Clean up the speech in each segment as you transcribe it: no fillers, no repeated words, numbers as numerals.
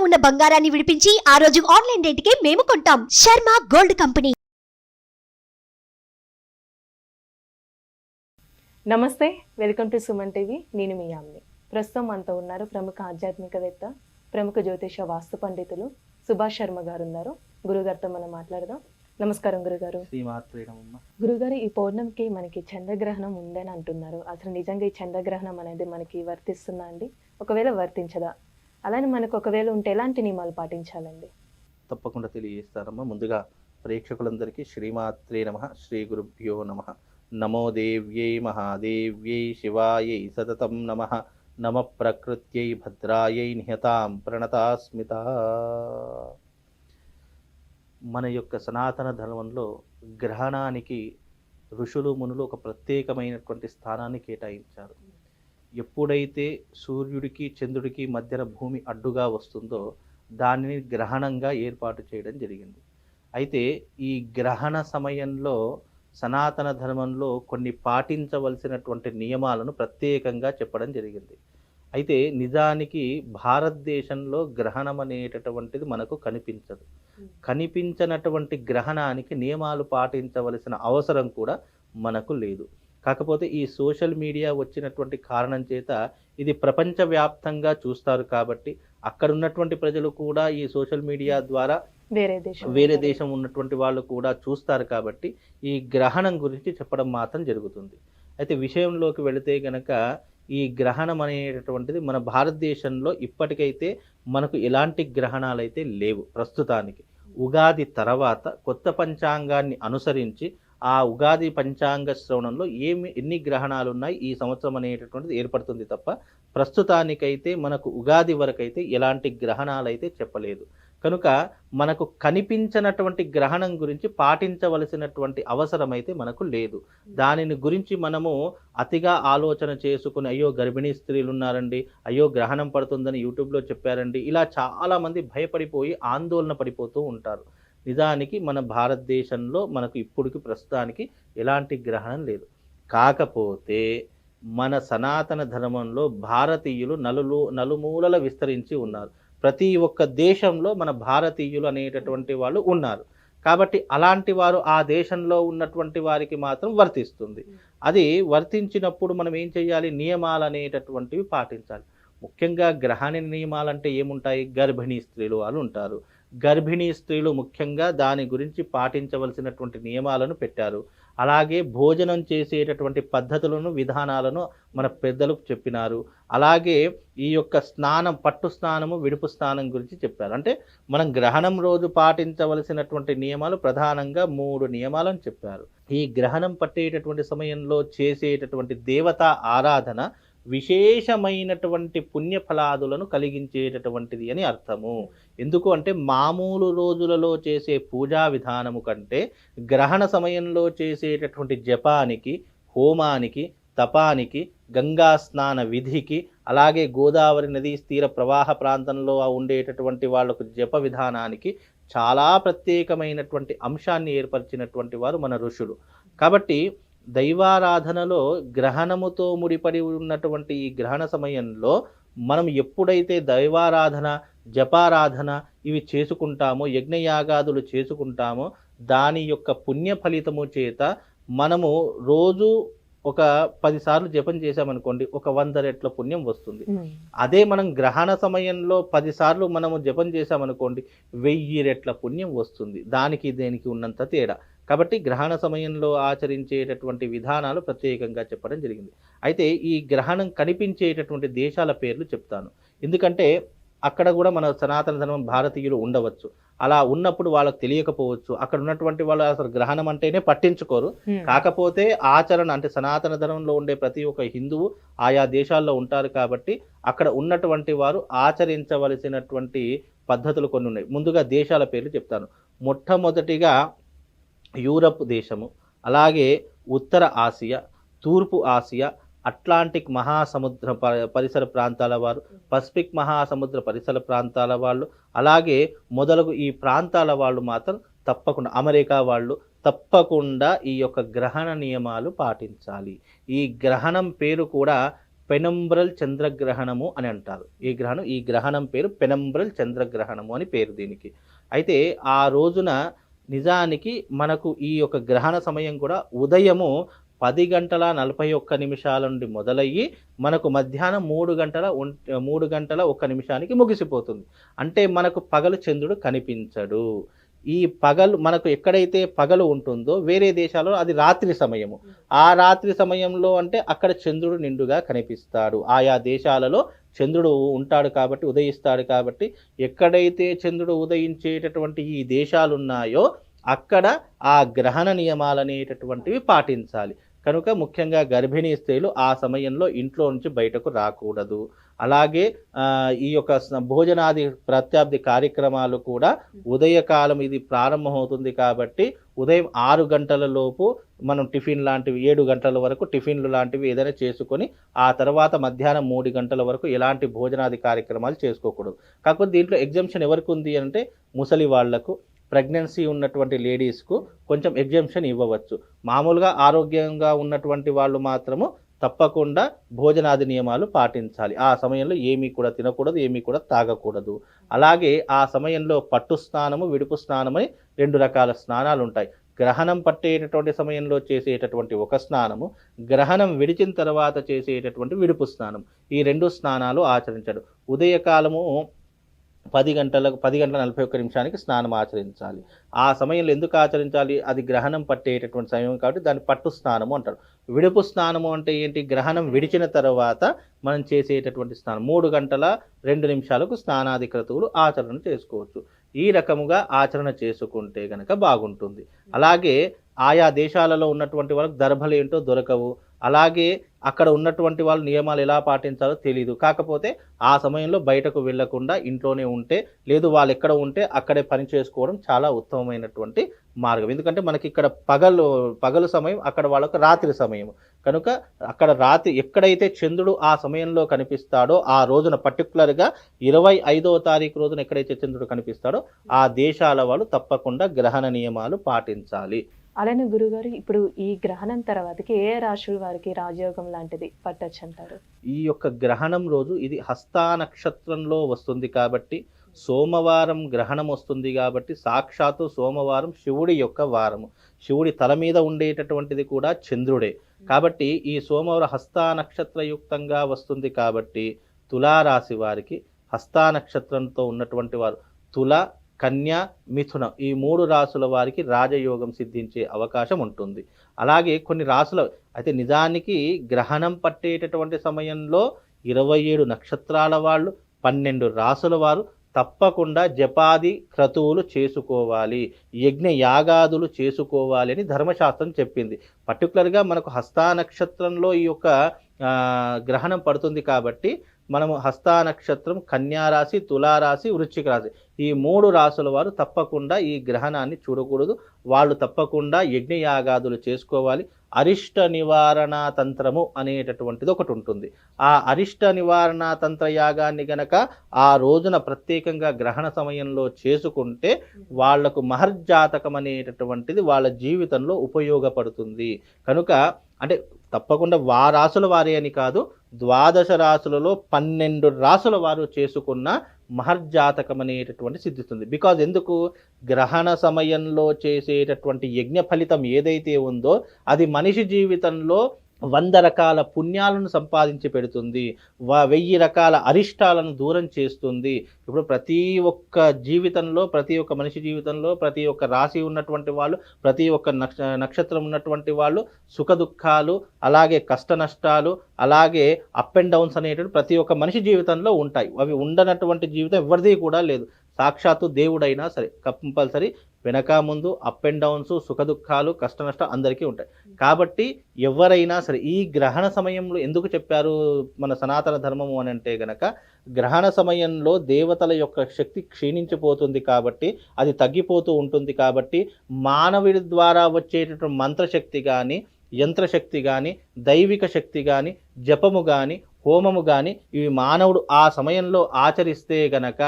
ఉన్న బంగారాన్ని విడిపించి ఆ రోజు ఆన్లైన్ రేటుకే మేము కొంటాం. Sharma gold company. నమస్తే, వెల్కమ్ టు సుమన్ టీవీ. నేను మీ యామిని. ప్రస్తుతం మనతో ఉన్నారు ప్రముఖ ఆధ్యాత్మికవేత్త, ప్రముఖ జ్యోతిష వాస్తు పండితులు సుభాష్ శర్మ గారు ఉన్నారు. గురుగారితో మనం మాట్లాడదాం. నమస్కారం గురుగారు. గురుగారు, ఈ పౌర్ణమికి మనకి చంద్రగ్రహణం ఉందని అంటున్నారు. అసలు నిజంగా ఈ చంద్రగ్రహణం అనేది మనకి వర్తిస్తుందా అండి? ఒకవేళ వర్తించదా? అలానే మనకు ఒకవేళ ఉంటే ఎలాంటి నియమాలు పాటించాలండి? తప్పకుండా తెలియజేస్తారమ్మా. ముందుగా ప్రేక్షకులందరికీ శ్రీమాత్రే నమః, శ్రీ గురుభ్యో నమః. నమో దేవ్యై మహాదేవ్యై శివాయై సతతం నమః. నమ ప్రకృత్యై భద్రాయై నిహతాం ప్రణతాస్మిత. మన యొక్క సనాతన ధర్మంలో గ్రహణానికి ఋషులు మునులు ఒక ప్రత్యేకమైనటువంటి స్థానాన్ని కేటాయించారు. ఎప్పుడైతే సూర్యుడికి చంద్రుడికి మధ్యన భూమి అడ్డుగా వస్తుందో దానిని గ్రహణంగా ఏర్పాటు చేయడం జరిగింది. అయితే ఈ గ్రహణ సమయంలో సనాతన ధర్మంలో కొన్ని పాటించవలసినటువంటి నియమాలను ప్రత్యేకంగా చెప్పడం జరిగింది. అయితే నిజానికి భారతదేశంలో గ్రహణం అనేటటువంటిది మనకు కనిపించదు. కనిపించనటువంటి గ్రహణానికి నియమాలు పాటించవలసిన అవసరం కూడా మనకు లేదు. కాకపోతే ఈ సోషల్ మీడియా వచ్చినటువంటి కారణం చేత ఇది ప్రపంచవ్యాప్తంగా చూస్తారు కాబట్టి అక్కడ ఉన్నటువంటి ప్రజలు కూడా ఈ సోషల్ మీడియా ద్వారా వేరే దేశం ఉన్నటువంటి వాళ్ళు కూడా చూస్తారు కాబట్టి ఈ గ్రహణం గురించి చెప్పడం మాత్రం జరుగుతుంది. అయితే విషయంలోకి వెళితే గనక ఈ గ్రహణం అనేటటువంటిది మన భారతదేశంలో ఇప్పటికైతే మనకు ఎలాంటి గ్రహణాలు అయితే లేవు ప్రస్తుతానికి. ఉగాది తర్వాత కొత్త పంచాంగాన్ని అనుసరించి ఆ ఉగాది పంచాంగ శ్రవణంలో ఎన్ని గ్రహణాలు ఉన్నాయి ఈ సంవత్సరం అనేటటువంటిది ఏర్పడుతుంది తప్ప ప్రస్తుతానికైతే మనకు ఉగాది వరకైతే ఎలాంటి గ్రహణాలు అయితే చెప్పలేదు. కనుక మనకు కనిపించినటువంటి గ్రహణం గురించి పాటించవలసినటువంటి అవసరం అయితే మనకు లేదు. దానిని గురించి మనము అతిగా ఆలోచన చేసుకుని అయ్యో గర్భిణీ స్త్రీలు ఉన్నారండి, అయ్యో గ్రహణం పడుతుందని యూట్యూబ్లో చెప్పారండి, ఇలా చాలామంది భయపడిపోయి ఆందోళన పడిపోతూ ఉంటారు. నిజానికి మన భారతదేశంలో మనకు ఇప్పటికి ప్రస్తుతానికి ఎలాంటి గ్రహణం లేదు. కాకపోతే మన సనాతన ధర్మంలో భారతీయులు నలుమూలల విస్తరించి ఉన్నారు. ప్రతి ఒక్క దేశంలో మన భారతీయులు అనేటటువంటి వాళ్ళు ఉన్నారు. కాబట్టి అలాంటి వారు ఆ దేశంలో ఉన్నటువంటి వారికి మాత్రం వర్తిస్తుంది. అది వర్తించినప్పుడు మనం ఏం చేయాలి? నియమాలు అనేటటువంటివి పాటించాలి. ముఖ్యంగా గ్రహణ నియమాలంటే ఏముంటాయి? గర్భిణీ స్త్రీలు వాళ్ళు ఉంటారు. గర్భిణీ స్త్రీలు ముఖ్యంగా దాని గురించి పాటించవలసినటువంటి నియమాలను పెట్టారు. అలాగే భోజనం చేసేటటువంటి పద్ధతులను విధానాలను మన పెద్దలకు చెప్పినారు. అలాగే ఈ యొక్క స్నానం, పట్టు స్నానము, విడుపు స్నానం గురించి చెప్పారు. అంటే మనం గ్రహణం రోజు పాటించవలసినటువంటి నియమాలు ప్రధానంగా 3 నియమాలను చెప్పారు. ఈ గ్రహణం పట్టేటటువంటి సమయంలో చేసేటటువంటి దేవతా ఆరాధన విశేషమైనటువంటి పుణ్యఫలాదులను కలిగించేటటువంటిది అని అర్థము. ఎందుకు అంటే మామూలు రోజులలో చేసే పూజా విధానము కంటే గ్రహణ సమయంలో చేసేటటువంటి జపానికి, హోమానికి, తపానికి, గంగా స్నాన విధికి, అలాగే గోదావరి నదీ తీర ప్రవాహ ప్రాంతంలో ఉండేటటువంటి వాళ్లకు జప విధానానికి చాలా ప్రత్యేకమైనటువంటి అంశాన్ని ఏర్పరిచినటువంటి వారు మన ఋషులు. కాబట్టి దైవారాధనలో గ్రహణముతో ముడిపడి ఉన్నటువంటి ఈ గ్రహణ సమయంలో మనం ఎప్పుడైతే దైవారాధన, జపారాధన ఇవి చేసుకుంటామో, యజ్ఞయాగాదులు చేసుకుంటామో దాని యొక్క పుణ్య ఫలితము చేత మనము రోజు ఒక 10 సార్లు జపం చేసామనుకోండి, ఒక 100 రెట్ల పుణ్యం వస్తుంది. అదే మనం గ్రహణ సమయంలో 10 సార్లు మనము జపం చేసామనుకోండి, 1000 రెట్ల పుణ్యం వస్తుంది. దానికి దేనికి ఉన్నంత తేడా. కాబట్టి గ్రహణ సమయంలో ఆచరించేటటువంటి విధానాలు ప్రత్యేకంగా చెప్పడం జరిగింది. అయితే ఈ గ్రహణం కనిపించేటటువంటి దేశాల పేర్లు చెప్తాను. ఎందుకంటే అక్కడ కూడా మన సనాతన ధర్మం భారతీయులు ఉండవచ్చు. అలా ఉన్నప్పుడు వాళ్ళకు తెలియకపోవచ్చు. అక్కడ ఉన్నటువంటి వాళ్ళు అసలు గ్రహణం అంటేనే పట్టించుకోరు. కాకపోతే ఆచరణ అంటే సనాతన ధర్మంలో ఉండే ప్రతి ఒక్క హిందువు ఆయా దేశాల్లో ఉంటారు కాబట్టి అక్కడ ఉన్నటువంటి వారు ఆచరించవలసినటువంటి పద్ధతులు కొన్ని ఉన్నాయి. ముందుగా దేశాల పేర్లు చెప్తాను. మొట్టమొదటిగా యూరప్ దేశము, అలాగే ఉత్తర ఆసియా, తూర్పు ఆసియా, అట్లాంటిక్ మహాసముద్ర పరిసర ప్రాంతాల వారు, పసిఫిక్ మహాసముద్ర పరిసర ప్రాంతాల వాళ్ళు, అలాగే మొదలగు ఈ ప్రాంతాల వాళ్ళు మాత్రం తప్పకుండా, అమెరికా వాళ్ళు తప్పకుండా ఈ యొక్క గ్రహణ నియమాలు పాటించాలి. ఈ గ్రహణం పేరు కూడా పెనంబ్రల్ చంద్రగ్రహణము అని అంటారు. ఈ గ్రహణం పేరు పెనంబ్రల్ చంద్రగ్రహణము అని పేరు దీనికి. అయితే ఆ రోజున నిజానికి మనకు ఈ యొక్క గ్రహణ సమయం కూడా ఉదయము 10:41 నుండి మొదలయ్యి మనకు మధ్యాహ్నం 3:01 ముగిసిపోతుంది. అంటే మనకు పగలు చంద్రుడు కనిపించడు. ఈ పగలు మనకు ఎక్కడైతే పగలు ఉంటుందో వేరే దేశాల్లో అది రాత్రి సమయము. ఆ రాత్రి సమయంలో అంటే అక్కడ చంద్రుడు నిండుగా కనిపిస్తాడు. ఆయా దేశాలలో చంద్రుడు ఉంటాడు కాబట్టి, ఉదయిస్తాడు కాబట్టి, ఎక్కడైతే చంద్రుడు ఉదయించేటటువంటి ఈ దేశాలు ఉన్నాయో అక్కడ ఆ గ్రహణ నియమాలు అనేటటువంటివి పాటించాలి. కనుక ముఖ్యంగా గర్భిణీ స్త్రీలు ఆ సమయంలో ఇంట్లో నుంచి బయటకు రాకూడదు. అలాగే ఈ యొక్క భోజనాది ప్రత్యాబ్ది కార్యక్రమాలు కూడా ఉదయకాలం ఇది ప్రారంభమవుతుంది కాబట్టి ఉదయం 6 గంటల లోపు మనం టిఫిన్ లాంటివి 7 గంటల వరకు టిఫిన్లు లాంటివి ఏదైనా చేసుకొని ఆ తర్వాత మధ్యాహ్నం 3 గంటల వరకు ఎలాంటి భోజనాది కార్యక్రమాలు చేసుకోకూడదు. కాకపోతే దీంట్లో ఎగ్జంప్షన్ ఎవరికి ఉంది అంటే ముసలి వాళ్లకు, ప్రెగ్నెన్సీ ఉన్నటువంటి లేడీస్కు కొంచెం ఎగ్జంప్షన్ ఇవ్వవచ్చు. మామూలుగా ఆరోగ్యంగా ఉన్నటువంటి వాళ్ళు మాత్రము తప్పకుండా భోజనాది నియమాలు పాటించాలి. ఆ సమయంలో ఏమీ కూడా తినకూడదు, ఏమీ కూడా తాగకూడదు. అలాగే ఆ సమయంలో పట్టు స్నానము, విడుపు స్నానం అని 2 రకాల స్నానాలు ఉంటాయి. గ్రహణం పట్టేటటువంటి సమయంలో చేసేటటువంటి ఒక స్నానము, గ్రహణం విడిచిన తర్వాత చేసేటటువంటి విడుపు స్నానం. ఈ 2 స్నానాలు ఆచరించడు. ఉదయకాలము 10:41 స్నానం ఆచరించాలి. ఆ సమయంలో ఎందుకు ఆచరించాలి? అది గ్రహణం పట్టేటటువంటి సమయం కాబట్టి దాన్ని పట్టు స్నానము అంటారు. విడుపు స్నానము అంటే ఏంటి? గ్రహణం విడిచిన తర్వాత మనం చేసేటటువంటి స్నానం. 3:02 స్నానాది క్రతువులు ఆచరణ చేసుకోవచ్చు. ఈ రకముగా ఆచరణ చేసుకుంటే గనక బాగుంటుంది. అలాగే ఆయా దేశాలలో ఉన్నటువంటి వాళ్ళకి దర్భలు ఏంటో దొరకవు. అలాగే అక్కడ ఉన్నటువంటి వాళ్ళు నియమాలు ఎలా పాటించాలో తెలీదు. కాకపోతే ఆ సమయంలో బయటకు వెళ్లకుండా ఇంట్లోనే ఉంటే, లేదు వాళ్ళు ఎక్కడ ఉంటే అక్కడే పని చేసుకోవడం చాలా ఉత్తమమైనటువంటి మార్గం. ఎందుకంటే మనకి ఇక్కడ పగలు సమయం, అక్కడ వాళ్ళకు రాత్రి సమయం. కనుక అక్కడ రాత్రి ఎక్కడైతే చంద్రుడు ఆ సమయంలో కనిపిస్తాడో ఆ రోజున పర్టికులర్గా 25వ తారీఖు రోజున ఎక్కడైతే చంద్రుడు కనిపిస్తాడో ఆ దేశాల వాళ్ళు తప్పకుండా గ్రహణ నియమాలు పాటించాలి. అలానే గురుగారు, ఇప్పుడు ఈ గ్రహణం తర్వాతకి ఏ రాశుల వారికి రాజయోగం లాంటిది పట్టొచ్చు అంటారు? ఈ యొక్క గ్రహణం రోజు ఇది హస్తా నక్షత్రంలో వస్తుంది కాబట్టి, సోమవారం గ్రహణం వస్తుంది కాబట్టి, సాక్షాత్తు సోమవారం శివుడి యొక్క వారము. శివుడి తల మీద ఉండేటటువంటిది కూడా చంద్రుడే కాబట్టి ఈ సోమవారం హస్తా నక్షత్రయుక్తంగా వస్తుంది కాబట్టి తులారాశి వారికి హస్తా నక్షత్రంతో ఉన్నటువంటి వారు తుల, కన్య, మిథున ఈ 3 రాసుల వారికి రాజయోగం సిద్ధించే అవకాశం ఉంటుంది. అలాగే కొన్ని రాసుల అయితే నిజానికి గ్రహణం పట్టేటటువంటి సమయంలో 27 నక్షత్రాల వాళ్ళు, 12 రాసుల వారు తప్పకుండా జపాది క్రతువులు చేసుకోవాలి, యజ్ఞ యాగాదులు చేసుకోవాలి అని ధర్మశాస్త్రం చెప్పింది. పర్టికులర్గా మనకు హస్తా నక్షత్రంలో ఈ యొక్క గ్రహణం పడుతుంది కాబట్టి మనము హస్తా నక్షత్రం, కన్యారాశి, తులారాశి, వృశ్చిక రాశి ఈ 3 రాసుల వారు తప్పకుండా ఈ గ్రహణాన్ని చూడకూడదు. వాళ్ళు తప్పకుండా యజ్ఞయాగాదులు చేసుకోవాలి. అరిష్ట నివారణ తంత్రము అనేటటువంటిది ఒకటి ఉంటుంది. ఆ అరిష్ట నివారణ తంత్ర యాగాన్ని గనక ఆ రోజున ప్రత్యేకంగా గ్రహణ సమయంలో చేసుకుంటే వాళ్లకు మహర్జాతకం అనేటటువంటిది వాళ్ళ జీవితంలో ఉపయోగపడుతుంది. కనుక అంటే తప్పకుండా రాసుల వారే అని కాదు, 12 రాసులలో 12 రాసుల వారు చేసుకున్న మహర్జాతకం అనేటటువంటి సిద్ధిస్తుంది. బికాజ్ ఎందుకు? గ్రహణ సమయంలో చేసేటటువంటి యజ్ఞ ఫలితం ఏదైతే ఉందో అది మనిషి జీవితంలో 100 రకాల పుణ్యాలను సంపాదించి పెడుతుంది, 1000 రకాల అరిష్టాలను దూరం చేస్తుంది. ఇప్పుడు ప్రతి ఒక్క జీవితంలో, ప్రతి ఒక్క మనిషి జీవితంలో, ప్రతి ఒక్క రాశి ఉన్నటువంటి వాళ్ళు, ప్రతి ఒక్క నక్షత్రం ఉన్నటువంటి వాళ్ళు సుఖ దుఃఖాలు, అలాగే కష్ట నష్టాలు, అలాగే అప్ అండ్ డౌన్స్ అనేటువంటి ప్రతి ఒక్క మనిషి జీవితంలో ఉంటాయి. అవి ఉండనటువంటి జీవితం ఎవరిది కూడా లేదు. సాక్షాత్తు దేవుడైనా సరే కంపల్సరీ వెనక ముందు అప్ అండ్ డౌన్స్, సుఖ దుఃఖాలు, కష్ట నష్టాలు అందరికీ ఉంటాయి. కాబట్టి ఎవరైనా సరే ఈ గ్రహణ సమయంలో ఎందుకు చెప్పారు మన సనాతన ధర్మము అని అంటే గనక, గ్రహణ సమయంలో దేవతల యొక్క శక్తి క్షీణించిపోతుంది కాబట్టి, అది తగ్గిపోతూ ఉంటుంది కాబట్టి, మానవుడి ద్వారా వచ్చేటటువంటి మంత్రశక్తి కానీ, యంత్రశక్తి కానీ, దైవిక శక్తి కానీ, జపము కానీ, హోమము కానీ ఇవి మానవుడు ఆ సమయంలో ఆచరిస్తే గనక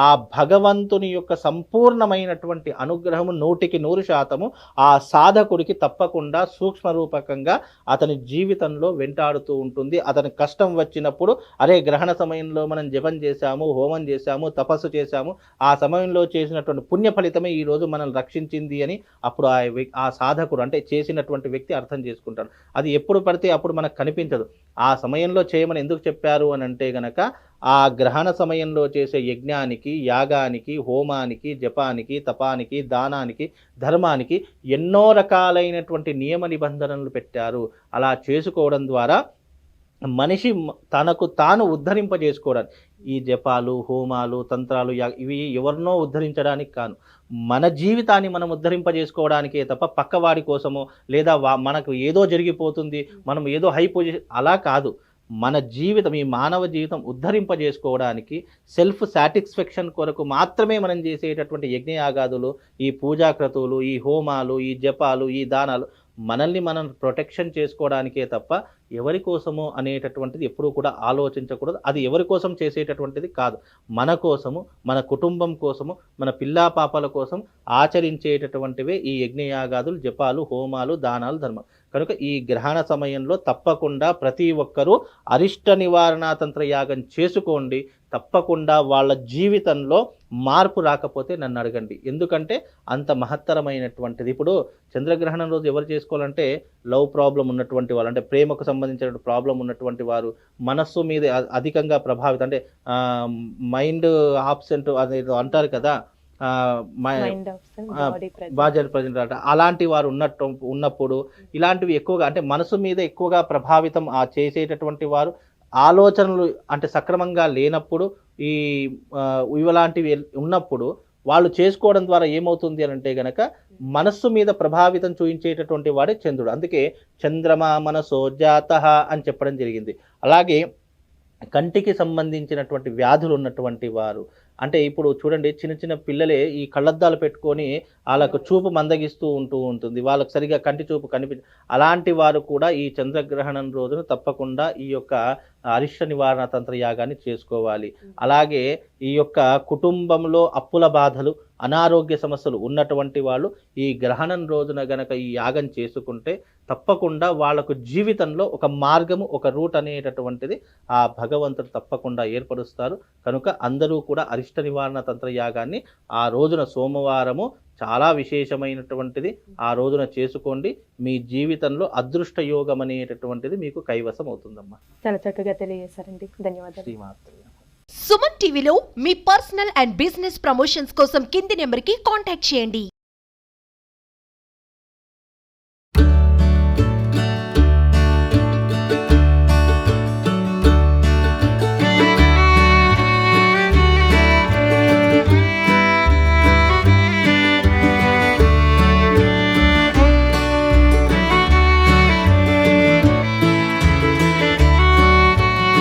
ఆ భగవంతుని యొక్క సంపూర్ణమైనటువంటి అనుగ్రహము 100% ఆ సాధకుడికి తప్పకుండా సూక్ష్మ రూపకంగా అతని జీవితంలో వెంటాడుతూ ఉంటుంది. అతని కష్టం వచ్చినప్పుడు అరే గ్రహణ సమయంలో మనం జపం చేశాము, హోమం చేశాము, తపస్సు చేశాము, ఆ సమయంలో చేసినటువంటి పుణ్య ఫలితమే ఈరోజు మనల్ని రక్షించింది అని అప్పుడు ఆ సాధకుడు అంటే చేసినటువంటి వ్యక్తి అర్థం చేసుకుంటాడు. అది ఎప్పుడు పడితే అప్పుడు మనకు కనిపించదు. ఆ సమయంలో చేయమని ఎందుకు చెప్పారు అని అంటే గనక ఆ గ్రహణ సమయంలో చేసే యజ్ఞానికి, యాగానికి, హోమానికి, జపానికి, తపానికి, దానానికి, ధర్మానికి ఎన్నో రకాలైనటువంటి నియమ నిబంధనలు పెట్టారు. అలా చేసుకోవడం ద్వారా మనిషి తనకు తాను ఉద్ధరింపజేసుకోవడానికి ఈ జపాలు, హోమాలు, తంత్రాలు ఇవి ఎవరినో ఉద్ధరించడానికి కాను, మన జీవితాన్ని మనం ఉద్ధరింపజేసుకోవడానికే తప్ప పక్కవాడి కోసమో లేదా మనకు ఏదో జరిగిపోతుంది, మనం ఏదో హై పొజిషన్ అలా కాదు. మన జీవితం, ఈ మానవ జీవితం ఉద్ధరింపజేసుకోవడానికి సెల్ఫ్ సాటిస్ఫాక్షన్ కొరకు మాత్రమే మనం చేసేటటువంటి యజ్ఞయాగాదులు, ఈ పూజాక్రతువులు, ఈ హోమాలు, ఈ జపాలు, ఈ దానాలు మనల్ని మనం ప్రొటెక్షన్ చేసుకోవడానికే తప్ప ఎవరి కోసమో అనేటటువంటిది ఎప్పుడూ కూడా ఆలోచించకూడదు. అది ఎవరి కోసం చేసేటటువంటిది కాదు, మన కోసము, మన కుటుంబం కోసము, మన పిల్లా పాపల కోసం ఆచరించేటటువంటివే ఈ యజ్ఞయాగాదులు, జపాలు, హోమాలు, దానాలు, ధర్మం. కనుక ఈ గ్రహణ సమయంలో తప్పకుండా ప్రతి ఒక్కరూ అరిష్ట నివారణ తంత్ర యాగం చేసుకోండి. తప్పకుండా వాళ్ళ జీవితంలో మార్పు రాకపోతే నన్ను అడగండి. ఎందుకంటే అంత మహత్తరమైనటువంటిది. ఇప్పుడు చంద్రగ్రహణం రోజు ఎవరు చేసుకోవాలంటే లవ్ ప్రాబ్లం ఉన్నటువంటి వాళ్ళు, అంటే ప్రేమకు సంబంధించిన ప్రాబ్లం ఉన్నటువంటి వారు, మనస్సు మీద అధికంగా ప్రభావితం, అంటే మైండ్ ఆబ్సెంట్ అనేది అంటారు కదా, బాజర్ ప్రజెంట్ అంటే అలాంటి వారు ఉన్నప్పుడు ఇలాంటివి ఎక్కువగా, అంటే మనసు మీద ఎక్కువగా ప్రభావితం చేసేటటువంటి వారు, ఆలోచనలు అంటే సక్రమంగా లేనప్పుడు ఇలాంటివి ఉన్నప్పుడు వాళ్ళు చేసుకోవడం ద్వారా ఏమవుతుంది అని అంటే గనక మనస్సు మీద ప్రభావితం చూపించేటటువంటి వాడే చంద్రుడు. అందుకే చంద్రమా మనసో జాతః అని చెప్పడం జరిగింది. అలాగే కంటికి సంబంధించినటువంటి వ్యాధులు ఉన్నటువంటి వారు, అంటే ఇప్పుడు చూడండి చిన్న చిన్న పిల్లలే ఈ కళ్ళద్దాలు పెట్టుకొని వాళ్ళకు చూపు మందగిస్తూ ఉంటుంది, వాళ్ళకు సరిగా కంటి చూపు అలాంటి వారు కూడా ఈ చంద్రగ్రహణం రోజున తప్పకుండా ఈ యొక్క అరిష్ట నివారణ తంత్ర యాగాన్ని చేసుకోవాలి. అలాగే ఈ యొక్క కుటుంబంలో అప్పుల బాధలు, అనారోగ్య సమస్యలు ఉన్నటువంటి వాళ్ళు ఈ గ్రహణం రోజున గనక ఈ యాగం చేసుకుంటే తప్పకుండా వాళ్ళకు జీవితంలో ఒక మార్గము, ఒక రూట్ అనేటటువంటిది ఆ భగవంతుడు తప్పకుండా ఏర్పరుస్తారు. కనుక అందరూ కూడా అరిష్ట నివారణ తంత్ర యాగాన్ని ఆ రోజున సోమవారము చాలా విశేషమైనటువంటిది, ఆ రోజున చేసుకోండి. మీ జీవితంలో అదృష్ట యోగం అనేటటువంటిది మీకు కైవసం అవుతుందమ్మా. చాలా చక్కగా తెలియజేశారండి, ధన్యవాదాలు. శ్రీమాత్రే. సుమన్ టీవీలో మీ పర్సనల్ అండ్ బిజినెస్ ప్రమోషన్స్ కోసం కింది నెంబర్కి కాంటాక్ట్ చేయండి.